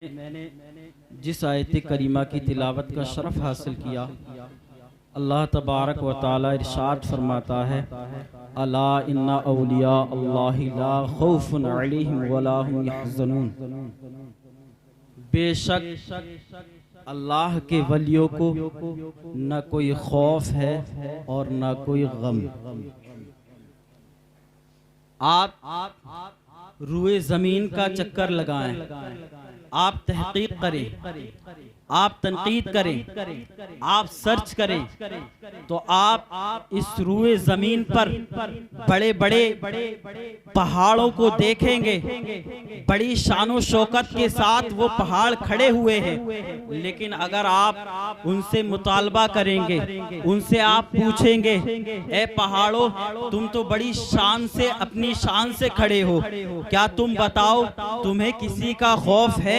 मैंने जिस आयत करीमा की तिलावत का शरफ हासिल किया, अल्लाह तबारक व तआला इरशाद फरमाता है, अला इन्ना औलिया अल्लाहि ला खौफुन अलैहिम वला हुम यहज़नून। बेशक अल्लाह के वलियों को न कोई खौफ है और न कोई गम। आप रुए जमीन का चक्कर लगाएं, आप तहकीक करें, आप तनकीद करें, आप सर्च करें, तो आप इस रुए जमीन पर बड़े बड़े पहाड़ों को देखेंगे। बड़ी शानो शौकत के साथ वो पहाड़ खड़े हुए हैं, लेकिन अगर आप उनसे मुतालबा करेंगे, उनसे आप पूछेंगे, ए पहाड़ों, तुम तो बड़ी शान से अपनी शान से खड़े हो, क्या तुम बताओ तुम्हें किसी का खौफ है,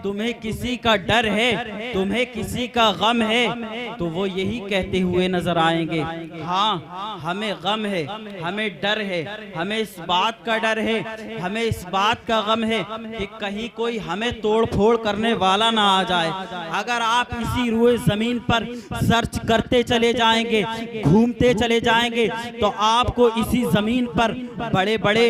तुम्हें किसी का डर है, तुम्हें किसी का गम है? तो वो यही कहते हुए नजर आएंगे, हाँ हमें गम है, हमें डर है, हमें इस बात का डर है, हमें इस बात का गम है कि कहीं कोई हमें तोड़ फोड़ करने वाला ना आ जाए। अगर आप इसी रुए जमीन पर सर्च करते चले जाएंगे, घूमते चले जाएंगे, तो आपको इसी जमीन पर बड़े बड़े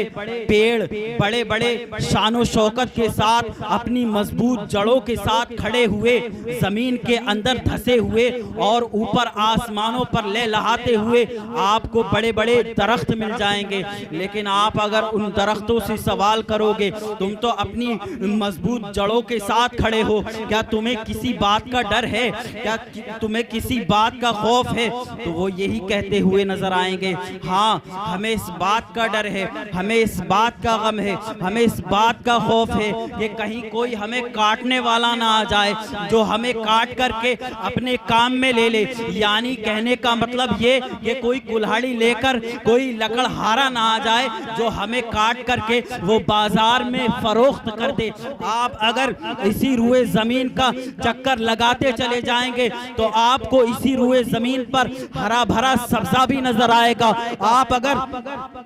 पेड़, बड़े बड़े शानो शौकत के साथ, अपनी मजबूत जड़ों के साथ खड़े हुए, जमीन के अंदर धसे हुए और ऊपर आसमानों पर लहलहाते हुए आपको बड़े बड़े दरख्त मिल जाएंगे। लेकिन आप अगर उन दरख्तों से सवाल करोगे, तुम तो अपनी मजबूत जड़ों के साथ खड़े हो, क्या तुम्हें किसी बात का डर है, क्या तुम्हें किसी बात का खौफ है? तो वो यही कहते हुए नजर आएंगे, हाँ हमें इस बात का डर है, हमें इस बात का गम है, हमें इस बात का खौफ है कि कहीं कोई हमें काटने वाला ना आ जाए, जो हमें काट करके अपने काम में ले ले। यानी कहने का मतलब ये कि कोई कुल्हाड़ी लेकर कोई लकड़हारा ना आ जाए जो हमें काट करके वो बाजार में फरोख्त कर दे। आप अगर इसी रुए जमीन का चक्कर लगाते चले जाएंगे तो आपको इसी रुए जमीन पर हरा भरा सब्जा भी नजर आएगा। आप अगर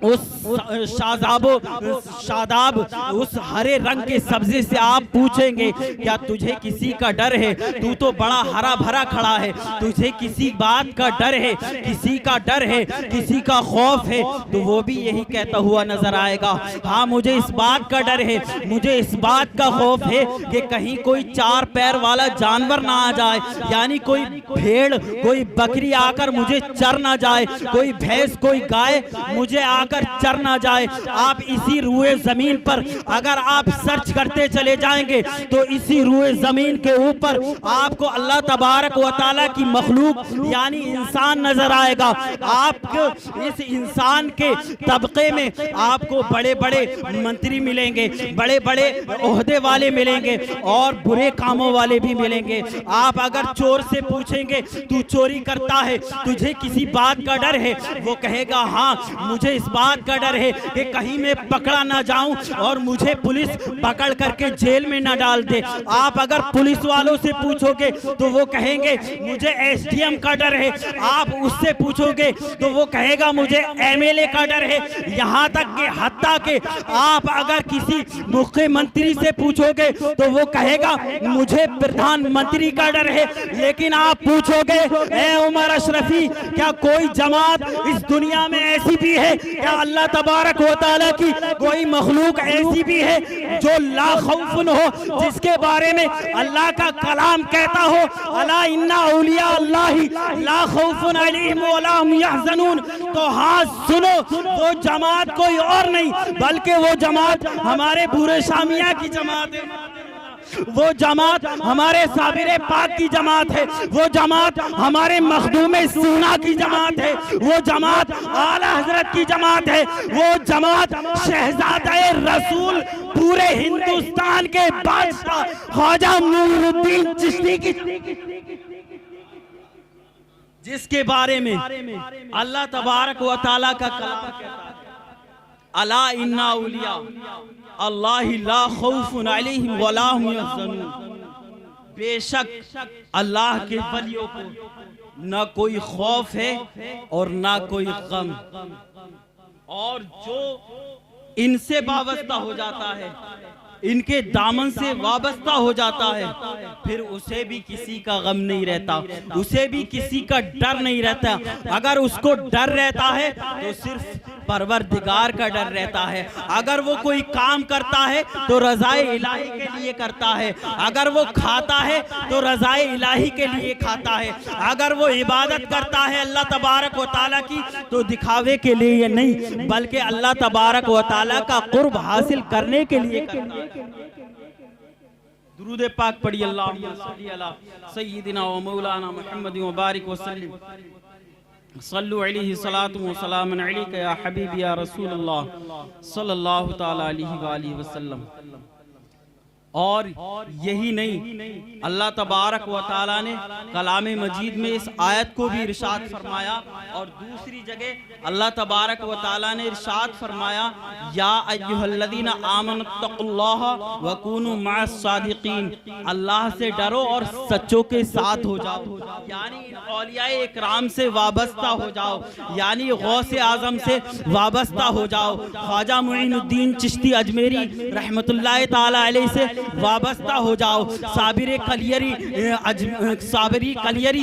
उस शादाब उस हरे रंग के सब्जे से आप पूछेंगे, क्या तुझे किसी का डर है, तू तो बड़ा हरा भरा खड़ा है, तुझे किसी बात का डर है, किसी का डर है, किसी का खौफ है? तो वो भी यही कहता हुआ नजर आएगा, हाँ मुझे इस बात का डर है, मुझे इस बात का खौफ है कि कहीं कोई चार पैर वाला जानवर ना आ जाए, यानी कोई भेड़, कोई बकरी आकर मुझे चर ना जाए, कोई भैंस, कोई गाय मुझे आकर चर ना जाए। आप इसी रुए जमीन पर अगर आप सर्च करते चले जाएंगे तो इसी रुए जमीन के ऊपर आपको अल्लाह तबारक व तआला की मखलूक यानी इंसान नजर आएगा। आपको इस इंसान के तबके में आपको बड़े बड़े मंत्री मिलेंगे, बड़े बड़े ओहदे वाले मिलेंगे और बुरे कामों वाले भी मिलेंगे। आप अगर चोर से पूछेंगे, तू चोरी करता है, तुझे किसी बात का डर है? वो कहेगा, हाँ मुझे इस बात का डर है कि कहीं मैं पकड़ा ना जाऊं और मुझे पुलिस पकड़ करके जेल में ना डाल दे। आप अगर पुलिस वालों से पूछोगे तो वो कहेंगे मुझे एसडीएम का डर है, आप उससे पूछोगे तो वो कहेगा मुझे एमएलए का डर है। यहाँ तक कि हत्ता के आप अगर किसी मुख्यमंत्री से पूछोगे तो वो कहेगा मुझे प्रधानमंत्री का डर है। लेकिन आप पूछोगे, ए उमर अशरफी, क्या कोई जमात इस दुनिया में ऐसी भी है, क्या अल्लाह तबारक व तआला की कोई मखलूक ऐसी भी है जो ला खौफुन हो, जिसके बारे में अल्लाह का कलाम कहता हो, अला इन्ना औलिया अल्लाहि ला खौफुन अलैहिम वला हुम यहज़नून? तो हाँ सुनो, वो जमात कोई और नहीं बल्कि वो जमात हमारे बूरे शामिया की जमात है, वो जमात हमारे साबिरे पाक की जमात है, वो जमात हमारे मखदूमे सीना की जमात है, वो जमात आला हजरत की जमात है, वो जमात शहजादे रसूल पूरे हिंदुस्तान के बादशाह ख्वाजा नूरुद्दीन चिश्ती की, जिसके बारे में अल्लाह तबारक व तआला का कलाम कहता है, अला इन्ना औलिया अल्लाहि ला खौफुन अलैहिम वला हुम यहज़नून। बेशक अल्लाह के वलियों को न कोई खौफ है और न कोई गम, और जो इनसे वाबस्ता हो जाता है इनके दामन से वाबस्ता हो जाता है, फिर उसे भी किसी का गम नहीं रहता, उसे भी किसी का डर नहीं रहता। अगर उसको डर रहता है तो सिर्फ परवरदिगार का डर रहता है। अगर वो कोई काम करता है तो रज़ाए इलाही के लिए करता है, अगर वो खाता है तो रज़ाए इलाही के लिए खाता है, अगर वो इबादत करता है अल्लाह तबारक व तआला की तो दिखावे के लिए नहीं, बल्कि अल्लाह तबारक व तआला का कुर्ब हासिल करने के लिए करता है। दुरूद पाक पढ़िए, अल्लाहुम्मा सल्ली अला सय्यिदिना व मौलाना मुहम्मद व बारिक व सल्लिम सल्लु अलैहि सलातु व सलामुन अलैका या हबीबी या रसूलल्लाह सल्लल्लाहु तआला अलैहि व आलिहि वसल्लम। और यही नहीं, अल्लाह तबारक व तआला ने कलाम मजीद में इस आयत को भी इरशाद फरमाया, और दूसरी जगह अल्लाह तबारक व तआला ने इरशाद फरमाया, या अय्युहल्लज़ीना आमनुत्तकुल्लाह व कूनू मअस सादिकीन, अल्लाह से डरो और सच्चों के साथ हो जाओ, यानी औलियाए इकराम से वाबस्ता हो जाओ, यानी गौसे आजम से वाबस्ता हो जाओ, ख्वाजा मुईनुद्दीन चिश्ती अजमेरी रहमतुल्लाह ताला अलैहि से वाबस्ता हो जाओ, साबिरी कलियरी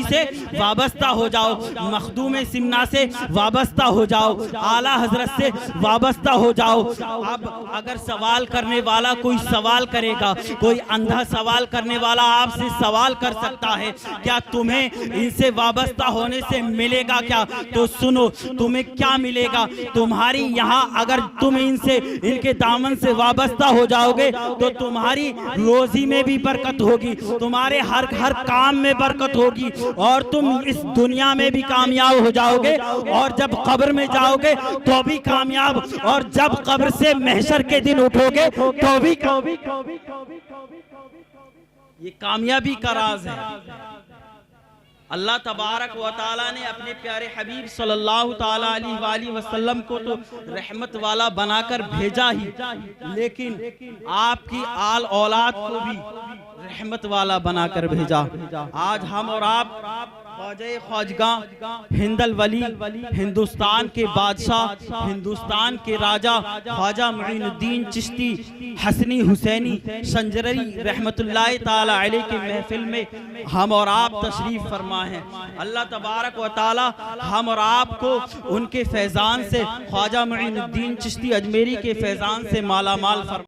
से वाबस्ता हो जाओ, मखदूम सिमना से वाबस्ता हो जाओ, आला हजरत से वाबस्ता हो जाओ। अब अगर सवाल करने वाला कोई सवाल करेगा, कोई अंधा सवाल करने वाला आपसे सवाल कर सकता है, क्या तुम्हें इनसे वाबस्ता होने से मिलेगा क्या? तो सुनो, तुम्हें क्या मिलेगा? तुम्हारी यहाँ अगर तुम इनसे, इनके दामन से वाबस्ता हो जाओगे तो तुम्हारी रोजी में भी बरकत होगी, तुम्हारे हर काम में बरकत होगी, और तुम इस दुनिया में भी कामयाब हो जाओगे, और जब कब्र में जाओगे तो भी कामयाब, और जब कब्र से महशर के दिन उठोगे तो भी ये कामयाबी का राज है। अल्लाह तबारक व तआला ने अपने प्यारे हबीब सल्लल्लाहु ताला अलैहि वसल्लम को तो रहमत वाला बनाकर भेजा ही, लेकिन आपकी आल औलाद को भी रहमत वाला बनाकर भेजा। आज हम और आप ख्वाजा ख्वाजगा हिंदल वली, हिंदुस्तान के बादशाह, हिंदुस्तान के राजा ख्वाजा मुईनुद्दीन चिश्ती हसनी हुसैनी संजरी रहमतुल्लाह ताला अलैहि के महफिल में हम और आप तशरीफ फरमा हैं। अल्लाह तबारक व तआला हम और आप को उनके फैज़ान से, ख्वाजा मुईनुद्दीन चिश्ती अजमेरी के फैज़ान से माला माल फरमा।